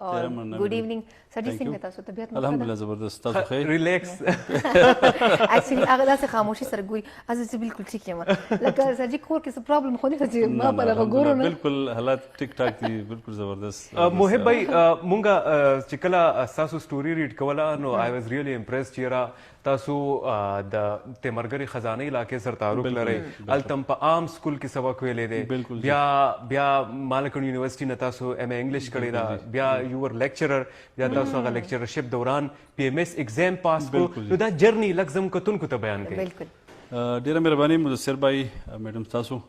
और good evening sir जी څنګه تاسو طبيعت الحمدلله زبردست تاسو خیر ریلیکس اکچولی هغه داسې خاموشي سره ګوري از بالکل ٹھیک یم لکه سر جی کور کې څه پرابلم خو نه چې ما په هغه ګورو نه بالکل حالات ټیک ټاک دي بالکل زبردست محب بھائی مونږه چې کله تاسو سټوري ریډ کوله نو آی واز ریلی امپریسډ چې تاسو د تیمرګری خزانه علاقې سره تعلق لرئ التم په عام سکول کې سبق ویلې دی بیا مالکن یونیورسيټي نه تاسو ایم اے انګلیش کړی دا بیا یو ور لیکچرر بیا تاسو هغه لیکچرشپ دوران پی ایم ایس ایگزام پاس کو نو دا جرنی لګزم کتون کو ته بیان کړئ بالکل ډیره مهرباني مدثر بھائی میډم تاسو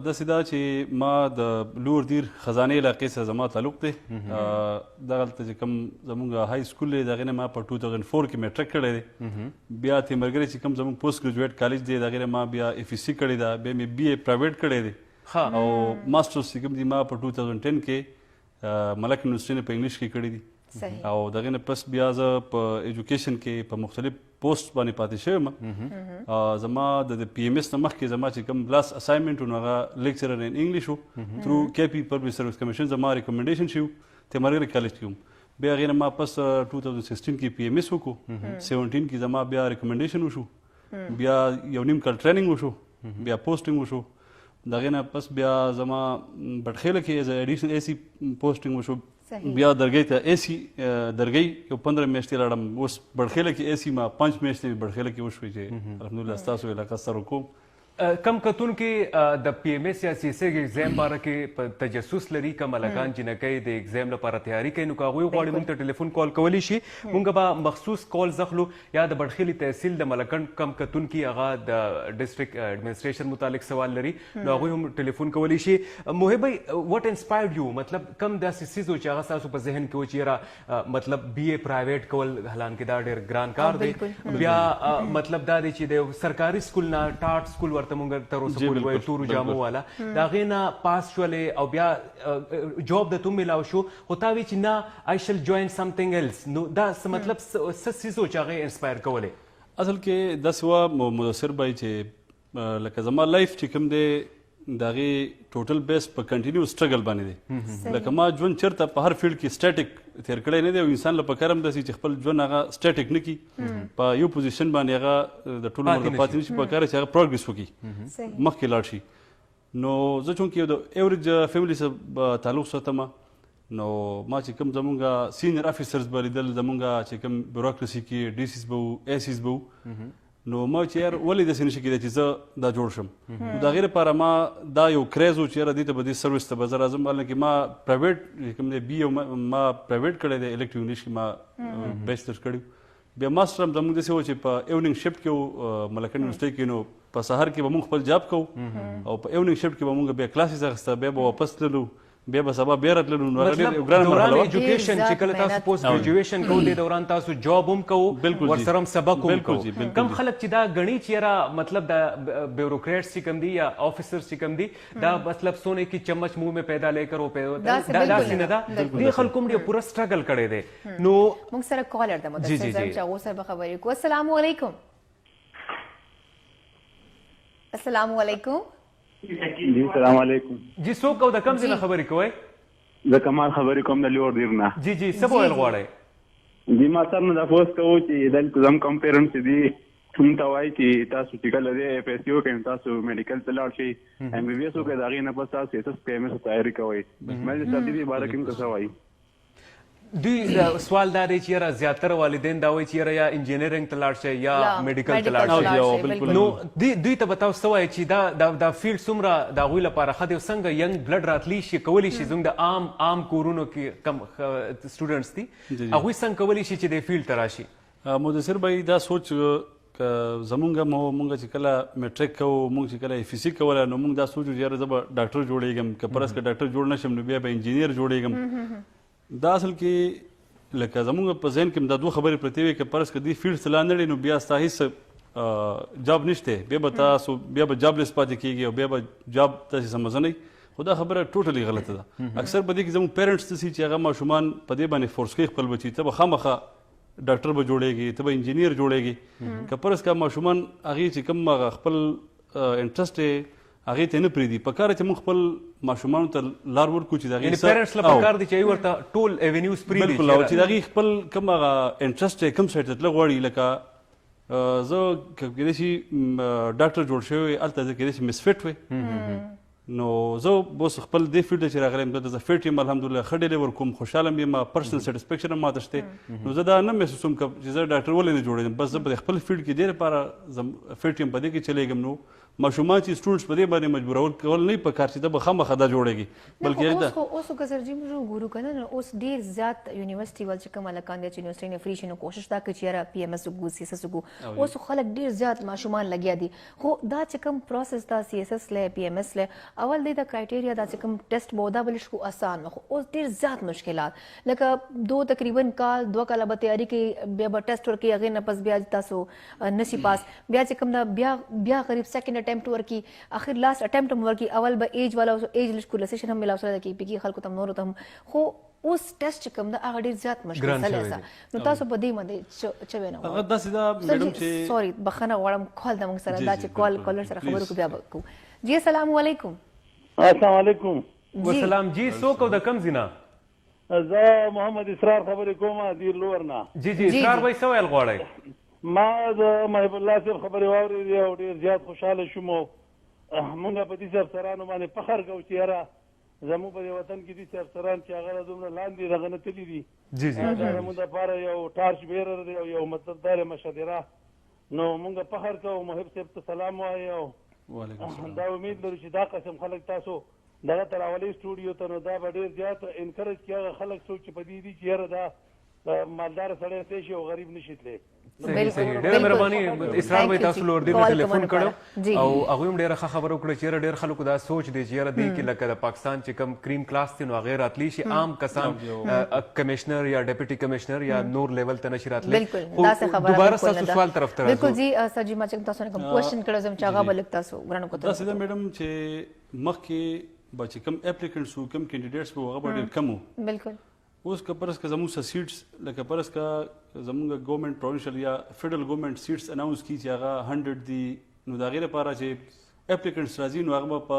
د سیدا چې ما د لور دیر خزانه علاقې سره زما تعلق دی دغلته چې کوم زمونږ های سکول دی دغه نه ما په 2004 کې میټریک کړی دی بیا تیمرګری چې کوم زمونږ پوسټ ګریجویټ کالج دی دغه ما بیا اف سی کړی دا بیا مې بی اے پرایویټ کړی دی او ماسټرز چې کوم دی ما په 2010 کې ملک یونیورسيټي په انګلیش کې کړی دی او دغه نه پس بیا زه په ایجوکیشن کې په مختلف پوسټ باندې پاتې شوم زما د پی ایم ایس نه مخکې زما چې کوم لاس اساینمنټ و هغه لیکچرر ان انګلیش و تھرو کے پی پبلک سروس کمیشن زما ریکمنډیشن شو تیمرګری کالج کې وم بیا هغې نه ما پس 2016 کې پی ایم ایس وکړو 17 کې زما بیا ریکمنډیشن وشو بیا یو نیم کال ټریننګ وشو بیا پوسټینګ وشو دغې نه پس بیا زما بټخیله کې ایز ایډیشنل اے سی پوسټینګ وشو بیا درګۍ ته اے سی درګۍ یو 15 میاشتې لاړم اوس بړخیله کې اے سی ما 5 میاشتې بړخیله کې وشوې چې الحمدلله ستاسو علاقه سره وکړو کم کتون کې د پی ایم ایس یا سی سیګ ایگزام باره کې په تجسس لري کوم هلکان چې نه کوي د ایگزام لپاره تیاری کوي نو که هغوی غواړي موږ ته ټلیفون کال کولی شي موږ به مخصوص کال اخلو یا د بډخیلي تحصیل د ملکنډ کم کتون کې هغه د ډسټرکټ ایډمنسټریشن متعلق سوال لري نو هغوی هم ټلیفون کولی شي محب بھائی وټ انسپایرډ یو مطلب کم داسې څیز و چې هغه ستاسو په ذهن کې و چې یاره مطلب بی اے پرایویټ کول حالانکې دا ډېر ګران کار دی بیا مطلب دا دی چې د سرکاري سکول نه ټاټ سکول ورته موږ تر اوسه پورې وایو تورو جامو والا د هغې نه پاس شولې او بیا جاب درته ومیلاو شو خو تا وی چې نه آی شل جوین سمثینګ ایلس نو دا څه مطلب څه څیز و چې هغې انسپایر کولی اصل کې داسې وه مدثر بھائی چې لکه زما لایف چې کوم دی د هغې ټوټل بیس په کنټینیو سټرګل باندې دی لکه ما ژوند چېرته په هر فیلډ کې سټیټک تېر کړی نه دی او انسان له پکار هم داسې چې خپل ژوند هغه سټیټک نه کړي په یو پوزیشن باندې هغه د ټولو عمر د پاتې نه شي پکار چې هغه پروګرس وکړي مخکې لاړ شي نو زه چونکې یو د ایوریج فیملي سره تعلق ساتم نو ما چې کوم زمونږ سینیر افیسرز به لیدل زمونږ چې کوم بیوروکراسي کې ډي سیز به وو اے سیز به وو نو ما چې یار ولې داسې نشي کېدی چې زه دا جوړ شم نو د هغې لپاره ما دا یو کریز و چې یاره دې ته به دې سروس ته به زه راځم حالانکې ما پرایویټ کوم دی بي ما پرایویټ کړی دی الکټیو انګلیش کې ما بیچلر کړی بیا ماسټر هم زموږ داسې و چې په ایوننګ شفټ کې و ملکنډ یونیورسټۍ کې نو په سهار کې به مونږ خپل جاب کوو او په ایوننګ شفټ کې به مونږ بیا کلاسز اخیسته بیا به واپس تللو بیا به سبا بیا راتللو نو هغه ډېر ګرانه مرحله وه ایجوکیشن چې کله تاسو پوسټ ګریجویشن کوو دې دوران تاسو جاب هم کوو ورسره هم سبق هم کوو کم خلک چې دا ګڼي چې یاره مطلب د بیوروکریټس چې کوم دي یا آفیسرز چې کوم دي دا مطلب سونے کی چمچ منہ میں پیدا لے کر داسې نه ده دې خلکو هم ډېر پوره سټرګل کړی دی نو موږ سره کالر ده مدثر صاحب چې هغو سره به خبرې کوو السلام علیکم السلام علیکم جی السلام علیکم جی څوک او د کوم ځای نه خبرې کوئ زه کمال خبرې کوم د لور دیر نه جی جی څه به ویل غواړئ جی ما سر نه تپوس کوو چې دلته زم کوم پیرنټس چې دي موږ ته وایي چې تاسو چې کله دی اف ایس سی وکړئ تاسو میډیکل ته لاړ شئ ایم بي بي ایس وکړئ د هغې نه پس تاسو ایس ایس پی ایم ایس تیاري کوئ مې صاحب دې باره کې هم څه وایي دوی سوال دا دی چې یاره زیاتره والدین دا وایي چې یاره یا انجینرینګ ته لاړ شئ یا میډیکل ته لاړ شئ نو دوی ته به تاسو څه وایي چې دا فیلډ څومره د هغوی لپاره ښه دی او څنګه ینګ بلډ راتلی شي کولی شي زموږ د عام کورونو کې کم سټوډنټس دي هغوی څنګه کولی شي چې دې فیلډ ته راشي مدثر بھائی دا سوچ زمونږ مونږ چې کله میټریک کوو مونږ چې کله اف سی کوله نو مونږ دا سوچو چې یاره زه به ډاکټر جوړېږم که پرس که ډاکټر جوړ نه شم نو بیا به انجینیر جوړېږم دا اصل کې لکه زمونږ په ذهن کې دا دوه خبرې پرتې وي که فرض که دې فیلډ ته لا نه نو بیا ستا هېڅ جاب نشته بیا به تاسو بیا به جاب لیس پاتې کېږي او بیا به جاب تاسې سمزه نه خو دا خبره ټوټلی غلطه ده اکثر په دې کې زموږ پیرنټس داسې چې هغه ماشومان په دې باندې فورس کوي خپل بچي ته به خامخا ډاکټر به جوړېږي ته به انجینیر جوړېږي که فرض که ماشومان هغې چې کوم هغه خپل انټرسټ هغې ته نه پرېږدي. په کار چې موږ خپل ماشومانو ته لار ورکړو چې د هغې یعنې پیرنټس له پکار دي چې ورته ټول ایونیوز پرېږدي بالکل، او چې د هغې خپل کوم هغه انټرسټ دی کوم سایډ ته تله غواړي. لکه زه که کېدای شي ډاکټر جوړ شوی وی هلته زه کېدای شي مسفټ وی، نو زه اوس خپل دې فیلډ چې راغلی یم دلته زه فټ یم الحمدلله، ښه ډېر ورکوم، خوشحاله یم، پرسنل سیټسفیکشن هم ماته شته. نو زه دا نه محسوسوم چې زه ډاکټر ولې نه جوړېدم، بس زه په خپل فیلډ کې دې لپاره فټ یم، په دې کې چلېږم. نو ماشومان چې سټوډنټس په دې باندې مجبورول کول نه په کار چې دا به خامخا دا جوړېږي، بلکې اوس که سر جي موږ ګورو که نه اوس ډېر زیات یونیورسټي وال چې کوم هلکان دي چې یونیورسټي نه فري شي نو کوشش دا کوي چې یاره پي ایم ایس وګورو سی ایس ایس وګورو. اوس خلک ډېر زیات ماشومان لګیا دي، خو دا چې کوم پروسس دا سی ایس ایس لی پي ایم ایس لی اول دی دا کرایټیریا دا چې کوم ټیسټ به دا بل شو آسان خو اوس ډېر زیات مشکلات لکه دو تقریبا کال 2 کاله به تیاری کوي، بیا به ټیسټ ورکوي، هغې نه پس بیا تاسو نسی پاس، بیا چې کوم دا بیا قریب سیکنډ اټمپټ ورکي، اخر لاست اټمپټ هم ورکي، اول به ایج والا ایج لیسکولسیشن هم ملاو سره کوي پکې خلکو ته نورو ته هم. خو اوس ټیسټ چې کوم دا هغه ډېر زیات مشکل سره نو تاسو په دې باندې څه وینئ؟ هغه داسې ده میډم چې سوري بخښنه غواړم کال د موږ سره دا چې کالر سره خبرو کو بیا وکړو. جی السلام علیکم. السلام علیکم. وسلام جی څوک او د کوم ځای نه؟ زه محمد اسرار خبرې کوم دیر لور نه. جی اسرار بھائی څه ویل غواړئ؟ ما د محب الله صاحب خبرې واورېدې او ډېر زیات خوشحاله شوم. مونږ په دې افسرانو باندې فخر کوو چې یاره زموږ په دې وطن کې داسې افسران چې هغه دومره لاندې دغه نه تللي دي. دا زموږ دپاره یو ټارچ بیرر دی او یو مطلب دار مشدره. نو مونږ فخر کوو، محب صاحب ته سلام وایو. دا امید لرو چې دا قسم خلک تاسو دغه ته راولئ سټوډیو ته، نو دا به ډېر زیات انکرج کړي هغه خلک څوک چې په دې دي چې یاره دا مالدار سړی تلی شي او غریب نشي تلی. صحیح ډېره مهرباني اسرار بھائی تاسو له اردو ټلیفون کړو او هغوی هم ډېره ښه خبره وکړه چې یاره ډېر خلکو دا سوچ دی چې یاره دې کې لکه د پاکستان چې کوم کریم کلاس دی نو هغې راتلی شي، عام کسان کمیشنر یا ډیپټي کمیشنر یا نور لیول ته نشي راتلی. خو دوباره ستاسو سوال طرف ته راځو. بالکل جی سر جي ما چې تاسو نه کوم کوېشن کړی زم چې هغه به لږ تاسو ورنه کوته. داسې ده میډم چې مخکې به چې کوم اپلیکنټس وو کوم کینډیډیټس وو هغه به ډېر کم وو. بالکل اوس که پرس که زموږ څه سیټس لکه پرس که زموږ ګورنمنټ پروینشل یا فیډرل ګورنمنټ سیټس اناونس کړي چې هغه 100 دي، نو د هغې لپاره چې اپلیکنټس راځي نو هغه به په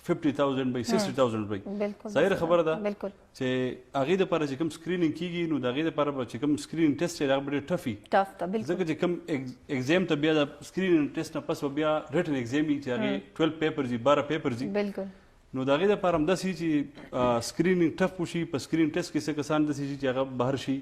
50,000 بی 60,000 بی. ظاهره خبره ده چې هغې دپاره چې کوم سکرینینګ کېږي نو د هغې دپاره به چې کوم سکرینینګ ټیسټ دی هغه به ډېر ټف وي، ځکه چې کوم ایګزام ته بیا د سکرینینګ ټیسټ نه پس به بیا ریټن ایګزام وي چې هغې 12 پیپرز وي 12 پیپرز وي. نو د هغې دپاره همداسې چې سکرینینګ ټف وشي، په سکرین ټیسټ کې څه کسان داسې شي چې هغه بهر شي.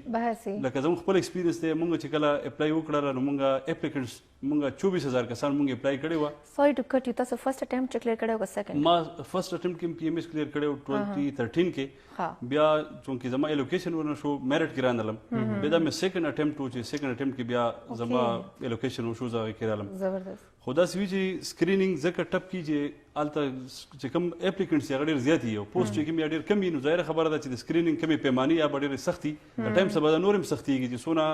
لکه زموږ خپل ایکسپیرینس دی، مونږ چې کله اپلای وکړله نو مونږ اپلیکنټس مونږ 24,000 کسان مونږ اپلای کړی وه. سوري ټو کټ یو، تاسو فرست اټمپټ چې کلیر کړی و که سیکنډ؟ ما فرست اټمپټ کې پی ایم ایس کلیر کړی و 2013 کې، بیا چونکې زما الوکیشن ورنه شو میرټ کې رانلم، بیا دا مې سیکنډ اټمپټ و چې سیکنډ اټمپټ کې بیا زما الوکیشن وشو زه هغې کې رالم. زبردست. خو داسې وي چې سکرینینګ ځکه ټپ کي چې هلته چې کوم اپلیکنټس هغه ډېر زیات وي او پوسټ چې کوم یا ډېر کم وي، نو ظاهره خبره ده چې د سکرینینګ کمې پیمانې یا به ډېرې سختې د ټایم سبا دا نور هم سختېږي چې څونه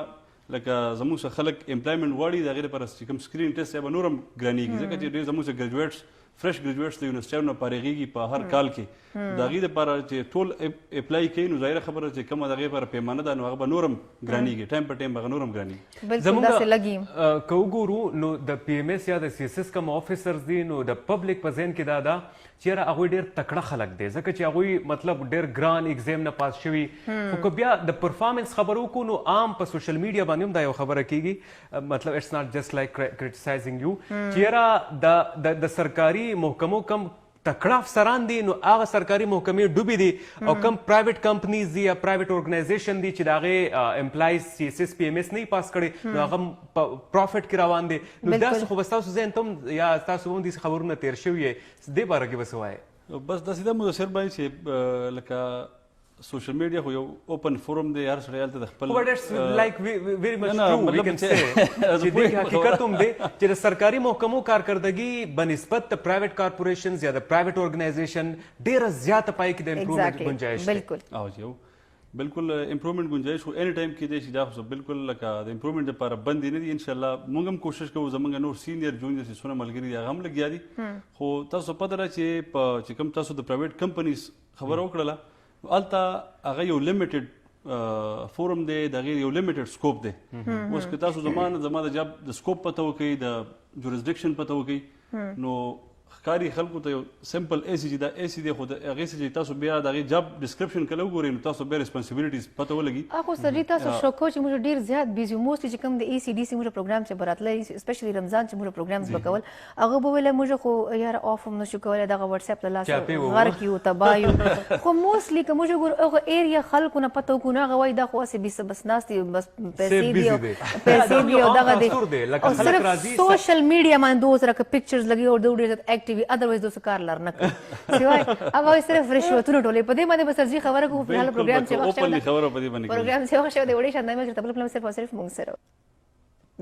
لکه زموږ څخه خلک امپلایمنټ غواړي د هغې لپاره چې کوم سکرین ټیسټ یا به نور هم ګرانېږي، ځکه چې ډېر زموږ څخه ګریجویټس فرش ګریجویټس د یونیورسټیانو نه فارغېږي په هر کال کې، د هغې دپاره چې ټول اپلای کوي نو ظاهره خبره چې کومه د هغې لپاره پیمانه ده نو هغه به نور هم ګرانېږي، ټایم په ټایم به هغه نور هم ګرانېږي. زموږ که وګورو نو د پی ایم ایس یا د سی ایس ایس کوم افیسرز دي نو د پبلک په ذهن کې دا ده چې یاره هغوی ډېر تکړه خلک دی، ځکه چې هغوی مطلب ډېر ګران ایګزام نه پاس شوي. خو که بیا د پرفارمنس خبره وکړو نو عام په سوشل میډیا باندې هم دا یو خبره کېږي، مطلب اټس ناٹ جسټ لایک کرټیسایزینګ یو، چې یاره د سرکاري محکمو کم تکړه افسران دي نو هغه سرکاري محکمې ډوبې دي او کم پرایویټ کمپنیز دي یا پرایویټ ارګنایزیشن دي چې د هغې امپلایز سی ایس ایس پی ایم ایس نه پاس کړی نو هغه په پروفیټ کې روان دي. نو داسې خو به ستاسو ذهن ته هم یا ستاسو هم داسې خبرونه تېر شوي دې باره کې به څه وایې؟ بس داسې ده مدثر بھائی چې لکه سوشل میډیا خو یو اوپن فورم دی، هر سړی هلته د خپل چې دې حقیقت هم دی چې د سرکاري محکمو کارکردګي بنسبت د پرایویټ کارپوریشنز یا د پرایویټ ارګنایزیشن ډېره زیاته پای کې د امپرومنټ گنجایش دی. بالکل امپرومنټ گنجایش خو اینی ټایم کېدای شي، دا خو بالکل لکه د امپرومنټ لپاره بندې نه دي. انشاءالله موږ هم کوشش کوو، زموږ نور سینیر جونیئر چې څونه ملګري دي هغه هم لګیا دي. خو تاسو پته ده چې کوم تاسو د پرایویټ کمپنیز خبره وکړله هلته هغه یو لیمیټډ فورم دی، د هغې یو لیمیټډ سکوپ دی. اوس که تاسو زما د جاب د سکوپ پته وکړئ، د جورسډکشن پته وکړئ، نو ښکاري خلکو ته یو سمپل اے سی چې دا اے سی دی خو د هغې څه چې تاسو بیا د هغې جاب ډسکرپشن کله وګورئ نو تاسو بیا ریسپانسبیلیټیز پته ولګي اخو سرجی تاسو شوکو چې موږ ډیر زیات بیزی موستلی چې کوم د ای سی ډي سی موږ پروګرام چې براتله اسپیشلی رمضان چې موږ پروګرامز وکول هغه به ویل موږ خو یار اف هم نشو کولای دغه واتس اپ له لاسه غر کیو تبایو خو موستلی که موږ ګور هغه ایریا خلکو نه پته کو نه غوي دا خو اسه بس ناستي بس پیسې دی او دغه دی او صرف سوشل میډیا باندې دوه سره پکچرز لګي او دوه ډیر اکټیوي اذروایز دوه کار لار نه کوي سوای هغه صرف رشوتونه ټولې په دې باندې بس سرجی خبره کو په حال پروګرام چې प्रोग्राम से वहाँ शब्द बड़ी शानदार में तबला से सिर्फ मुंग से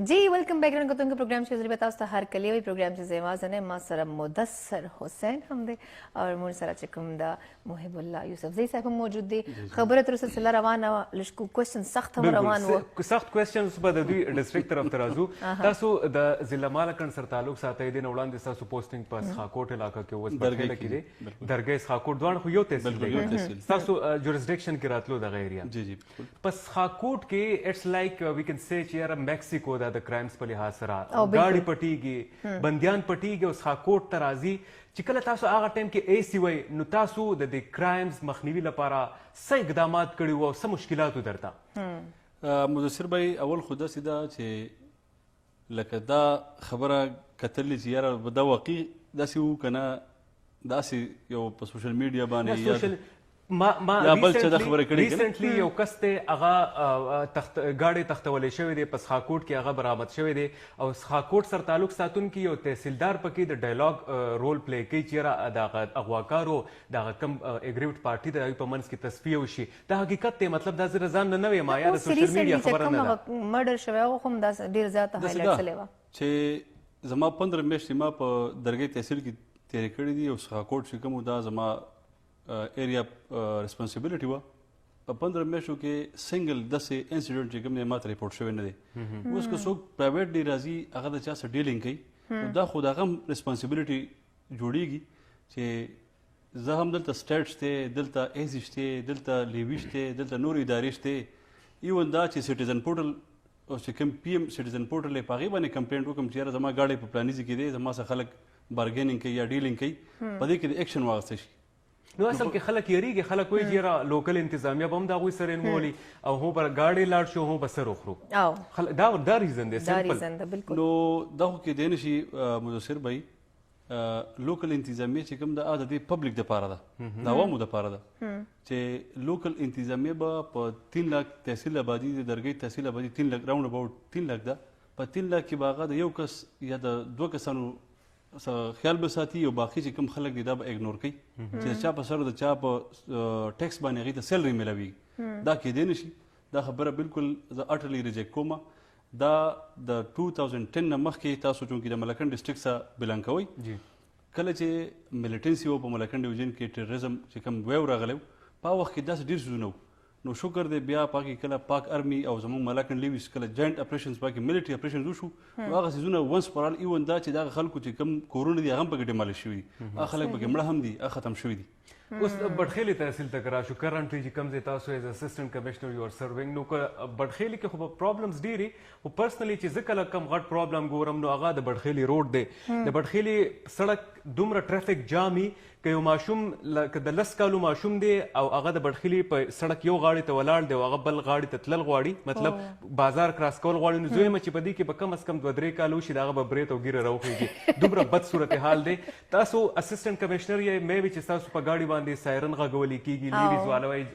जी वेलकम बैकग्राउंड को तुमके प्रोग्राम से जरिए बताओ हर कली वही प्रोग्राम से जेवाज ने मासर मुदस्सर हुसैन हमदे और मुन सरा चकमदा मुहिबुल्लाह यूसुफ जई साहब मौजूद दे खबर तर सिलसिला रवाना लशकु क्वेश्चन सख्त हम रवान वो सख्त क्वेश्चंस په د دوی ډیسټریکټ طرف ترازو تاسو د ضلع مالکن سره تعلق ساتي دي وړاندې تاسو پوسټینګ په خاکوټ علاقې کې وس په کې دي درګې خاکوټ دوه خو یو تحصیل دی تاسو جورسډکشن کې راتلو د غیریا جی جی پس خاکوټ کې اټس لایک وی کین سے چې یار میکسیکو د کرایمز په لحاظ سره گاڑی پټیږي بندیان پټیږي او خاکوټ ترازی چې کله تاسو هغه ټایم کې اے سی وای نو تاسو د کرایمز مخنیوي لپاره څه اقدامات کړي وو څه مشکلات درته مدثر بھائی اول خو داسې ده چې لکه دا خبره کتلې چې یاره دا واقعي داسې وو که نه داسې یو په سوشل میډیا باندې ما ریسنټلی یو کس ته هغه گاډي تختولې شوی دی پس خاکوټ کې هغه برآمد شوی دی او خاکوټ سره تعلق ساتونکي یو تحصیلدار پکې د ډایلاګ رول پلی کوي چې دغه اغواکارو دغه کم اګریوډ پارټي د په منځ کې تصفیه وشي دا حقیقت دی مطلب دا زه ځان نه ویم یا د سوشل میډیا خبره نه ده مرډر شوی او هم دا ډیر زیات هایلایټ شوی و چې زما 15 میاشتې ما په درګۍ تحصیل کې تیرې کړې دي او خاکوټ چې کوم دا زما ایریا ریسپانسبیلیټي وه په 15 میاشتو کې سنګل داسې انسیډنټ چې کوم دی ما ته ریپورټ شوی نه دی اوس که څوک پرایویټلی راځي هغه د چا سره ډیلینګ کوي نو دا خو د هغه هم ریسپانسبیلیټي جوړیږي چې زه هم دلته سټیټ شته دلته ایزي شته دلته لیوي شته دلته نور ادارې شته ایون دا چې سټیزن پورټل او چې کوم پی ایم سټیزن پورټل یې په هغې باندې کمپلینټ وکړم چې یاره زما ګاډی په پلانیزي کې دی زما سره خلک بارګیننګ کوي یا ډیلینګ کوي په دې کې د ایکشن واخیستی شي نو اصل کې خلک یریږي خلک وایي چې یاره لوکل انتظامیه به هم د هغوی سره انوولي او هو به ګاډۍ لاړ شو هو به سر وخورو دا ریزن دی سمپل نو دا خو کېدی نه شي مدثر بھائی لوکل انتظامیه چې کوم ده د دې پبلک دپاره ده د عوامو دپاره ده چې لوکل انتظامیه به په 3 لاک تحصیل آبادي د درګۍ تحصیل آبادي 3 لاک راوند اباوټ 3 لاک ده په 3 لاک کې به هغه د یو کس یا د 2 کسانو خیال به ساتي او باقي چې کوم خلک دي دا به اګنور کوي چې چا په سر د چا په ټیکس باندې هغې ته سیلري میلاویږي دا کېدی نه شي دا خبره بالکل زه اټرلی ریجیکټ کوم دا د 2010 نه مخکې تاسو چونکې د ملکن ډسټرکټ څخه بلانګ کوئ کله چې ملیټنسي و په ملکن ډویژن کې ټیرریزم چې کوم ویو راغلی و په هغه وخت کې داسې ډېر څیزونه وو نو شکر دی بیا پاکې کله پاک ارمي او زموږ ملکن لیویس کله جاینټ اپریشنز پاکې ملیټري اپریشنز وشو نو هغه څیزونه ونس پر آل ایون دا چې دغه خلکو چې کوم کورونه دي هغه هم پکې ډیمالیش شوي دي هغه خلک پکې مړه هم دي هغه ختم شوي دي اوس بډخیلي تحصیل ته راشو کرنټلی چې کوم ځای تاسو ایز اسسټنټ کمشنر یو ار سروینګ نو بډخیلي کې خو پرابلمز ډېرې خو پرسنلی چې زه کله کم غټ پرابلم ګورم نو هغه د بډخیلي روډ دی د بډخیلي سړک دومره ټرافیک جام وي که یو ماشوم لکه د 10 کالو ماشوم دی او هغه د بډخیلي په سړک یو غاړې ته ولاړ دی او هغه بل غاړې ته تلل غواړي مطلب بازار کراس کول غواړي نو زه یم چې په دې کې به کم از کم 2-3 کال وشي د هغه به برېت او ګیره راوخېږي دومره بد صورتحال دی تاسو اسسټنټ کمشنر یې مې وي چې تاسو په ګاډي باندې سایرن غږولی کېږي لیویز والا وایي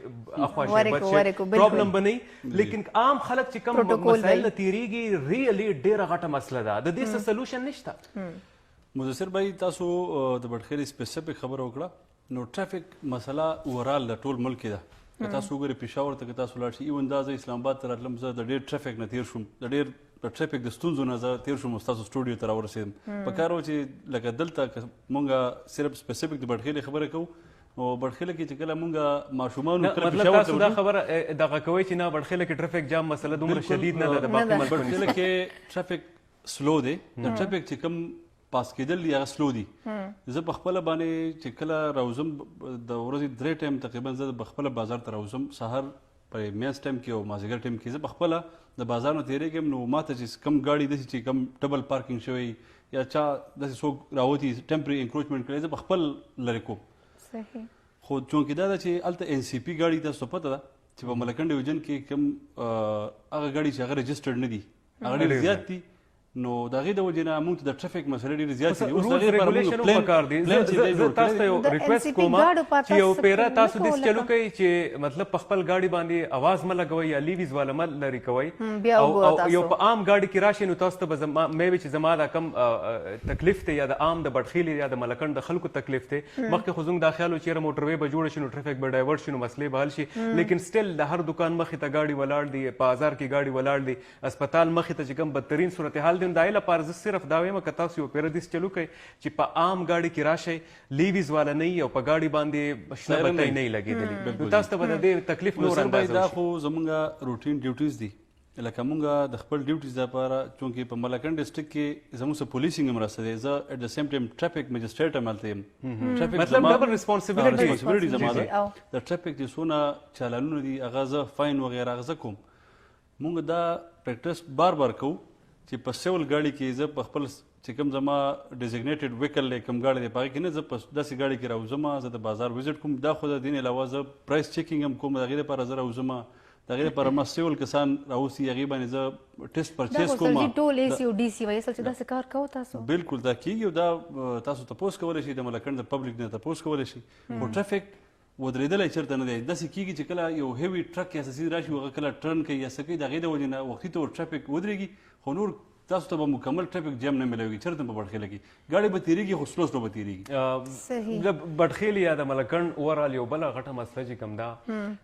اخوا شربت شي پرابلم به نه لیکن عام خلک چې کوم مسایل نه تېرېږي ریئلي ډېره غټه مسله ده د دې څه سلوشن نشته مدثر بھائی تاسو د بډخیلي سپیسیفیک خبره وکړه نو ټرافیک مسله اوورال د ټول ملک کې ده که تاسو وګورئ پېښور ته که تاسو لاړ شئ ایون دا زه اسلام آباد ته راتلم زه د ډېر ټرافیک نه تېر شوم د ډېر ټرافیک د ستونزو نه زه تېر شوم ستاسو سټوډیو ته راورسېدم په کار و چې لکه دلته که مونږ صرف سپیسیفیک د بډخیلي خبره کوو نو بډخیله کې چې کله مونږ ماشومان مطلب تاسو دا خبره دغه کوئ چې نه بډخیله کې ټرافیک جام مسله دومره شدید نه ده د باقي ملکونو بډخیله کې ټرافیک سلو دی د ټرافیک چې کوم پاس کېدل دي هغه سلو دي زه په خپله باندې چې کله راوځم د ورځې 3 ټایم تقریبا زه په خپله بازار ته راوځم سهار په مینس ټایم کې او مازدیګر ټایم کې زه په خپله د بازار نه تېرېږم نو ماته چې کم ګاډي داسې چې کم ډبل پارکینګ شوی یا چا داسې څوک راوتي ټمپري انکروچمنټ کړی زه په خپل لرې کوم صحیح خو چونکې دا ده چې هلته NCP ګاډي تاسو ته پته ده چې په ملکنډ ډیویژن کې کوم هغه ګاډي چې هغه رجسټرډ نه دي هغه ډېر زیات دي نو د هغې د وجې نه موږ ته د ټرافیک مسلې ډېرې زیاتې دي اوس د هغې لپاره موږ پلان چې زه تاسو ته یو ریکویسټ کوم چې یو پیره تاسو داسې چلو کوئ چې مطلب په خپل ګاډي باندې اواز مه لګوئ یا لیویز والا مه لرې کوئ او یو په عام ګاډي کې راشئ نو تاسو ته به مې وي چې زما دا کم تکلیف دی یا د عام د بټخیلې یا د ملکنډ د خلکو تکلیف دی مخکې خو زموږ دا خیال و چې یاره موټروې به جوړه شي نو ټرافیک به ډایورټ شي نو مسلې به حل شي لیکن سټل د هر دکان مخې ته ګاډي ولاړ دي په بازار کې ګاډي ولاړ دي اسپتال مخې ته چې کوم بدترین صورتحال دی نو د هغې لپاره زه صرف دا وایم که تاسو یو پیره داسې چلو کوئ چې په عام ګاډي کې راشئ لیویز والا نه وي او په ګاډي باندې شنه بتۍ نه وي لګېدلې نو تاسو ته به د دې تکلیف نور اندازه دا خو زمونږ روټین ډیوټیز دي لکه مونږ د خپل ډیوټیز لپاره چونکې په ملکنډ ډسټرکټ کې زموږ سره پولیسینګ هم راسته دی زه ایټ د سیم ټایم ټرافیک مجسټریټ هم هلته یم مطلب ډبل ریسپانسبیلټي زما ده د ټرافیک چې څونه چالانونه دي هغه زه فاین وغیره هغه زه کوم مونږ دا پریکټس بار کوو چې په سیول ګاډي کې زه په خپل چې کوم زما ډیزګنیټډ ویکل دی کوم ګاډی دی په هغې کې نه زه په داسې ګاډي کې راوځم زه د بازار وزټ کوم دا خو د دې نه علاوه زه پرایس چیکینګ هم کوم د هغې لپاره زه راوځم د هغې لپاره ما سیول کسان راوسي هغې باندې زه ټیسټ پرچیز کوم ټول AC او DC وایي اصل چې داسې کار کوو تاسو بالکل دا کېږي او دا تاسو تپوس کولی شئ د ملکنډ د پبلک نه تپوس کولی شئ خو ټرافیک ودرېدلی چېرته نه دی داسې کېږي چې کله یو هیوي ټرک یا څه راشي هغه کله ټرن کوي یا څه کوي د هغې د وجې نه وختي طور ټرافیک ودرېږي خو نور تاسو ته به مکمل ټرافیک جام نه میلاوي چېرته په بټخیله کې ګاډي به تېرېږي خو سلو به تېرېږي د بټخیل یا د ملکنډ اوورال یو بله غټه مسله چې کوم ده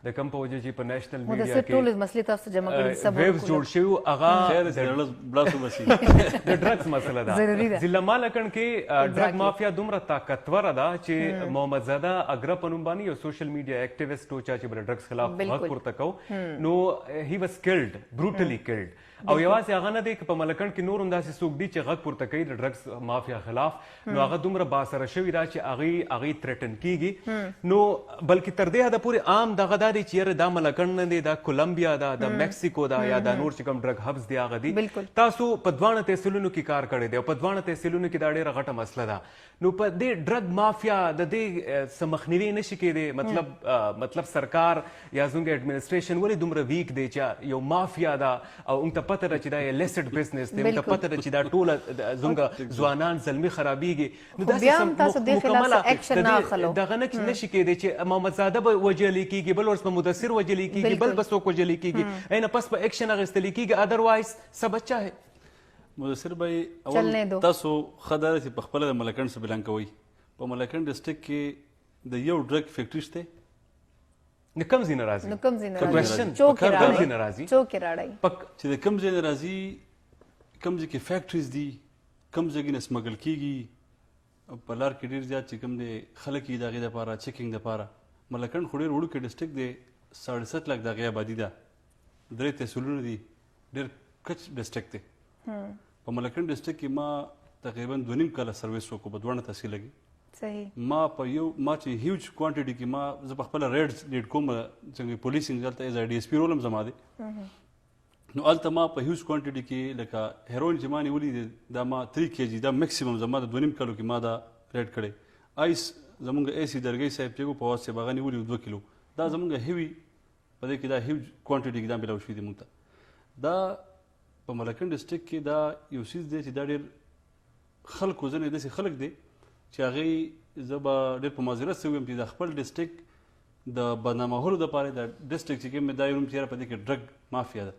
د کوم په وجه چې په نیشنل میډیا کې ټولې مسلې تاسو جمع کړي سبا ویبز جوړ شوي هغه بلاسو بسي د ډرګز مسله ده ضروري ده ضلع مالکنډ کې ډرګ مافیا دومره طاقتوره ده چې محمد زاده اګره په نوم باندې یو سوشل میډیا اکټیویسټ و چا چې د ډرګز خلاف غږ پورته کو نو هی واز کلډ بروټلی کلډ او یوازې هغه نه دی که په ملکنډ کې نور هم داسې څوک دي چې غږ پورته کوي د ډرګز مافیا خلاف نو هغه دومره باثره شوي ده چې هغې تھریټن کېږي نو بلکې تر دې حده پورې عام دغه دا دی چې یاره دا ملکنډ نه دی دا کولمبیا ده د میکسیکو ده یا دا نور چې کوم ډرګ هبز دی هغه دي تاسو په دواړه تحصیلونو کې کار کړی دی او په دواړه تحصیلونو کې دا ډېره غټه مسله ده نو په دې ډرګ مافیا د دې څه مخنیوي نشي کېدی مطلب سرکار یا زموږ اډمنسټریشن ولې دومره ویک دی چې یو مافیا ده او موږ ته پته ده چې دا یې لیسټ بزنس دی موږ ته پته ده چې دا ټوله زموږ ځوانان زلمي خرابېږي نو داسې مکمله دغه نشي کېدی چې محمد زاده به وجلی کېږي بل ورځ به مدثر وجلی کېږي بل به څوک وجلی کېږي اینه پس به اکشن اخیستلی کېږي ادروایز څه بچه ہے مدثر بھائی اول تاسو ښه دا ده چې په خپله د ملکنډ څه بیان کوئ په ملکنډ ډسټرکټ کې د یو ډرګ فیکټري شته د کوم ځای نه راځي چې د کوم ځای نه راځي کوم ځای کې فیکټریز دي کوم ځای کې نه سمګل کېږي په لار کې ډېر زیات چې کوم دی خلک یې د هغې دپاره چیکینګ دپاره ملکنډ خو ډېر وړوکی ډسټرکټ دی 7.5 لک د هغې آبادي ده 3 تحصیلونه دي ډېر کچ ډسټرکټ دی په ملکنډ ډسټرکټ کې ما تقریبا 2.5 کاله سروس وکړو په دواړه تحصیله کې ما چې هیوج کوانټیټي کې ما زه په خپله ریډز لیډ کوم څنګه پولیسینګ دلته ایز ډي اس پي رول هم زما دی نو هلته ما په هیوج کوانټیټي کې لکه هیروین چې ما نیولي دی دا ما 3 kg دا میکسیمم زما د 2.5 کالو کې ما دا ریډ کړی آیس زمونږ AC درګۍ صاحب چې په واسطه هغه نیولي 2 کیلو دا زمونږ هیوي په دې کې دا هیوج کوانټیټي کې دا میلاو شوي دي مونږ ته دا په ملکنډ ډسټرکټ کې دا یو څیز دی چې دا ډېر خلکو ځینې داسې خلک دی چې هغې زه به ډېر په معذرت سره ویم چې د خپل ډسټرکټ د بدنامولو دپاره د ډسټرکټ چې کوم دا یې روم چې یاره په دې کې ډرګ مافیا ده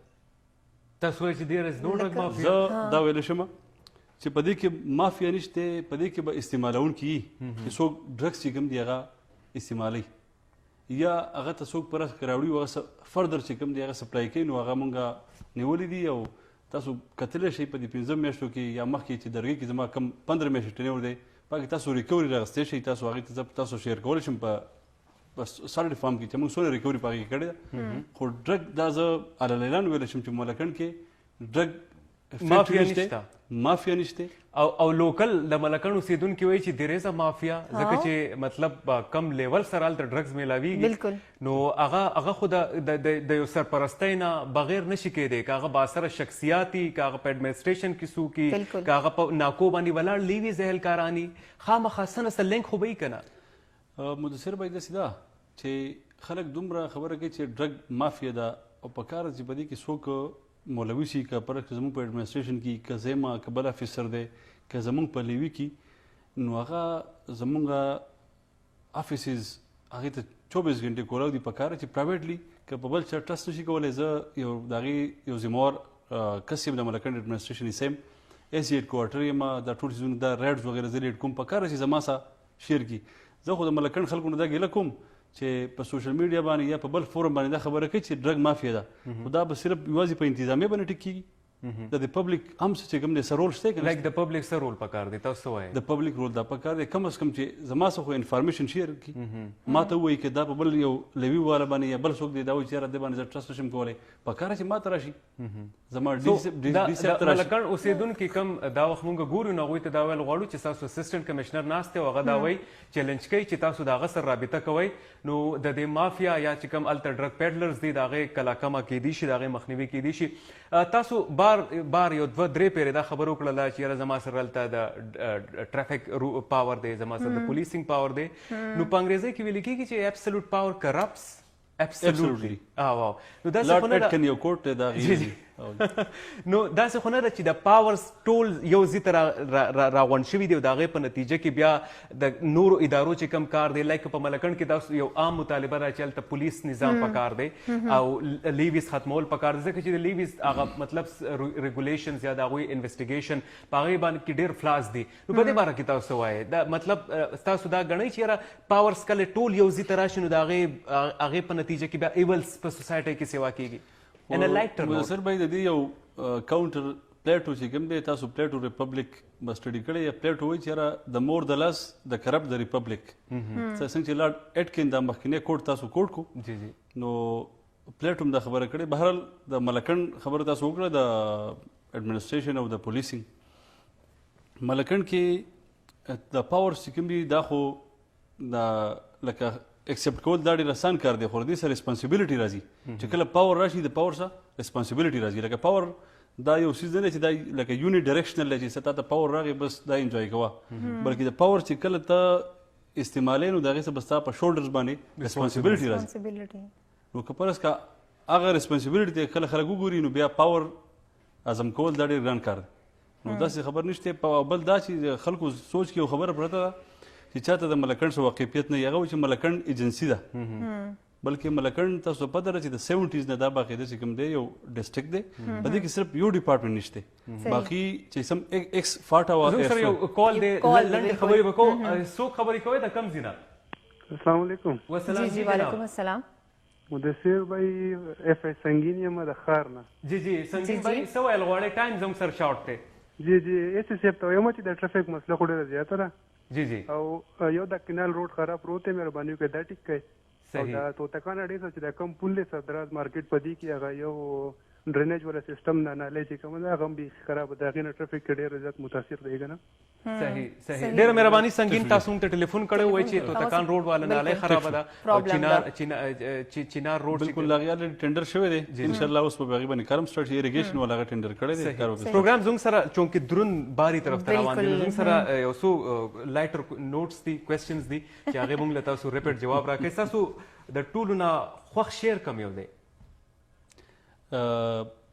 تاسو وایئ چې there is no drug mafia زه دا ویلی شم چې په دې کې مافیا نشته په دې کې به استعمالونکي چې څوک ډرګس چې کوم دي هغه استعمالوي یا هغه ته څوک پرس راوړي او هغه فردر چې کوم دي هغه سپلای کوي نو هغه مونږ نیولي دي او تاسو کتلی شئ په دې 15 میاشتو کې یا مخکې چې درګۍ کې زما کم 15 میاشتې ټینور دی په کې تاسو ریکوري راغستی شئ تاسو هغې ته تاسو شیر کولی شم په سالډ فارم کې چې موږ څونه ریکوري په هغې کې کړې ده خو ډرګ دا زه علالیلان ویلی شم چې ملکنډ کې ډرګ مافیا نشته مافیا نشته او لوکل د ملکن اوسیدونکي وایي چې there is a مافیا ځکه چې مطلب کم لیول سره هلته ډرګز میلاویږي بالکل. نو هغه خو د یو سرپرستۍ نه بغیر نشي کېدی که هغه بااثره شخصیاتي که هغه په اډمنسټریشن کې څوک بالکل. که هغه په ناکو باندې ولاړ لیوي اهلکاراني خامخا څه نه څه لینک خو به وي که نه مدثر بھائی داسې ده چې خلک دومره خبره کوي چې ډرګ مافیا ده او په کار چې په دې کې څوک مولوي شي که پر زموږ په اډمنسټریشن کې که زما که بل افیسر دی که زموږ په لیوي کې نو هغه زموږ افیسز هغې ته 24 غنټې کولاو دي په کار چې پرایویټلی که په بل چا ټرسټ نشي کولی زه یو د هغې یو ذمهوار کس یم د ملکن اډمنسټریشن سیم ایس ایډ کوارټر یم دا ټول چیزونه دا ریډز وغیره زه لیډ کوم په کار چې زما سره شیر کړي زه خو د ملکن خلکو نه دا ګیله کوم چې په سوشل میډیا باندې یا په بل فورم باندې دا خبره کوي چې ډرګ مافیا ده خو دا به صرف یوازې په انتظامیه باندې ټیک کېږي د پبلک هم څه چې کوم دی څه رول شته که لایک د پبلک څه رول پکار دی تاسو څه وایئ د پبلک رول دا پکار دی کم از کم چې زما څه خو انفارمیشن شیر کړي ما ته ووایي که دا په بل یو لیوي والا باندې یا بل څوک دی دا وایي چې یاره دې باندې زه ټرسټ نشم کولی پکار چې ما ته راشي زما ډي صاحب ته راشي ملکن اوسیدونکي کم دا وخت مونږ ګورو نو هغوی ته دا ویل غواړو چې تاسو اسسټنټ کمشنر ناست دی او هغه دا وایي چیلنج کوي چې تاسو د هغه سره رابطه کوئ نو د دې مافیا یا چې کوم هلته ډرګ پیډلرز دي د هغې کله کمه کیدی شي د هغې مخنیوي کیدی شي تاسو بار یو 2-3 پیرې دا خبره وکړله چې یاره زما سره هلته د ټرافیک پاور دی زما سره د پولیسینګ پاور دی نو په انګریزۍ کې ویل کېږي چې ایبسلوټ پاور کرپټس Absolutely. واو نو دا لارډ اټکن یو کوټ دی دا غیر نو داسې خو نه ده چې د پاورز ټول یو ځای ته راغونډ شوي دي او د هغې په نتیجه کې بیا د نورو ادارو چې کم کار دی لایک په ملکن کې دا یو عام مطالبه ده چې هلته پولیس نظام پکار دی او لیویز ختمول پکار دی ځکه چې د لیویز هغه مطلب ریګولیشنز یا د هغوی انویسټیګیشن په هغې باندې کې ډېر فلاز دي نو په دې باره کې تاسو څه وایئ دا مطلب تاسو دا ګڼئ چې یاره پاورز کله ټول یو ځای ته راشي نو د هغې په نتیجه کې بیا ایولز په سوسایټۍ کې سیوا کېږي سر بھائی د دې یو کاونټر پلیټو چې کوم دی تاسو پلیټو ریپبلک به سټډي کړی یا پلیټو وایي چې یاره د مور د لس د کرپټ د ریپبلک څنګه چې لارډ اټکن دا مخکینی کوډ تاسو کوډ کو نو پلیټو هم دا خبره کړې بهرحال د ملکن خبره تاسو وکړه د اډمنسټریشن او د پولیسینګ ملکن کې د پاور چې کوم دي دا خو د لکه ایکسپټ کول دا ډېر آسان کار دی خو د دې سره ریسپانسیبلټي راځي چې کله پاور راشي د پاور سره ریسپانسیبلټي راځي لکه پاور دا یو څیز نه دی چې دا لکه یونی ډایرکشنل دی چې څه تا ته پاور راغی بس دا انجوای کوه بلکې د پاور چې کله ته استعمالوې نو د هغې څه بس تا په شولډرز باندې ریسپانسیبلټي راځي نو که فرض که هغه ریسپانسیبلټي ته کله خلک وګوري نو بیا پاور هضم کول دا ډېر ګران کار دی نو داسې خبر نشته بل دا چې خلکو سوچ کې یو خبره پرته ده چې چاته د ملکن څه واقفیت نه هغه چې ملکن ایجنسي ده بلکې ملکن تاسو پته ده چې د 70s نه دا باقاعده چې کوم دی یو ډسټرکټ دی په دې کې صرف یو ډپارټمنټ نشته باقي چې سم ایکس فاټا وا زه سره یو کال دی لنډ خبرې وکړو څوک خبرې کوي د کم ځینه السلام علیکم والسلام جی وعلیکم السلام مدثر بھائی اف ای سنگین یم د خار نه جی سنگین بھائی څه ویل غواړئ ټایم زموږ سره شارټ دی جی ایس سی ته یم چې د ټرافیک مسله خو ډېره زیاته ده جی او یو د کینال روډ خراب پروت مهرباني وکړئ دا ټیک کړئ او دا توتکان ډېر چې د کم پل صدراز مارکیټ په دې کې هغه یو ډرینیج ولا سیستم نه نالې چې کوم دا هغه هم به خراب ده هغې نه ټرافیک کې ډېر زیات متاثر دی که نه صحیح ډېره مهرباني سنگین تاسو موږ ته ټلیفون کړی وایي چې توتکان روډ والا نالۍ خرابه ده او چینار روډ بالکل هغې الریډي ټینډر شوی دی انشاءالله اوس به هغې باندې کار هم سټارټ شي اریګیشن والا هغه ټینډر کړی دی کار وکړي پروګرام زموږ سره چونکې دروند باري طرف ته روان دی زموږ سره یو څو لایټر نوټس دي کوېسچنز دي چې هغې موږ له تاسو ریپیټ جواب راکړئ ستاسو د ټولو نه خوښ شعر کوم یو دی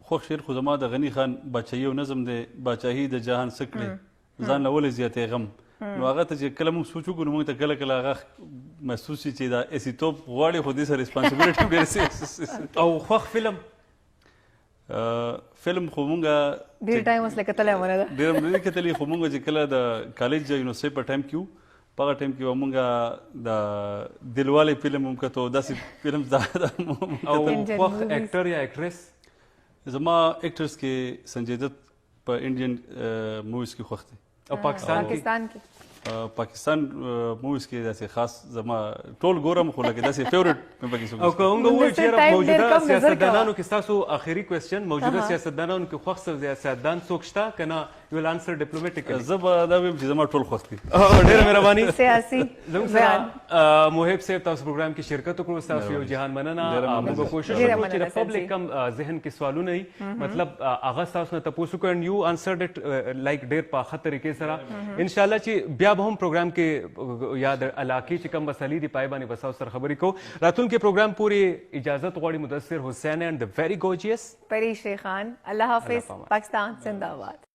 خوښ شعر خو زما د غني خان باچاهي او نظم دی باچاهي د جهان څه کړې ځان له ولې زیاتې غم نو هغه ته چې کله موږ سوچ وکړو موږ ته کله کله هغه محسوس شي چې دا ایسیتوب غواړي خو دې سره ریسپانسیبلټي ډېر او خوښ فلم فلم خو مونږ ډېر ټایم اوس لکه تلی ونه ده ډېر هم نه کتلي خو مونږ چې کله د کالج یونیورسټۍ په ټایم کې وو په هغه ټایم کې به مونږ د دلوالی فلم هم کتو داسې فلم او خوښ اکټر یا اکټریس زما اکټرز کې سنجय دت په انډین موویز کې خوښ دی او پاکستان کې پاکستان موویز کې داسې خاص زما ټول ګورم خو لکه داسې فیورټ مې پکې څوک او که موږ ووایو چې ټایم ډېر موجوده کم نظر سیاستدانانو کې ستاسو آخري کوېسچن موجوده سیاستدانانو کې خوښ سیاستدان څوک شته که نه یو ویل آنسر ډیپلوماټیکلی زه به دا وایم چې زما ټول خوښ دي. ډېره مهرباني. سیاسي زموږ سره محب صاحب تاسو پروګرام کې شرکت وکړو ستاسو یو جهان مننه. موږ کوشش وکړو چې د پبلک کم ذهن کې سوالونه وي مطلب هغه ستاسو نه تپوس وکړو and you answered it like ډېر په ښه طریقې سره. انشاءالله چې بیا به هم پروګرام کې یا د علاقې چې کوم مسلې دي پای باندې به ستاسو سره خبرې کوو. راتلونکي پروګرام پورې اجازت غواړي مدثر حسین and the very gorgeous پری شیخان. الله حافظ. پاکستان زندہ باد.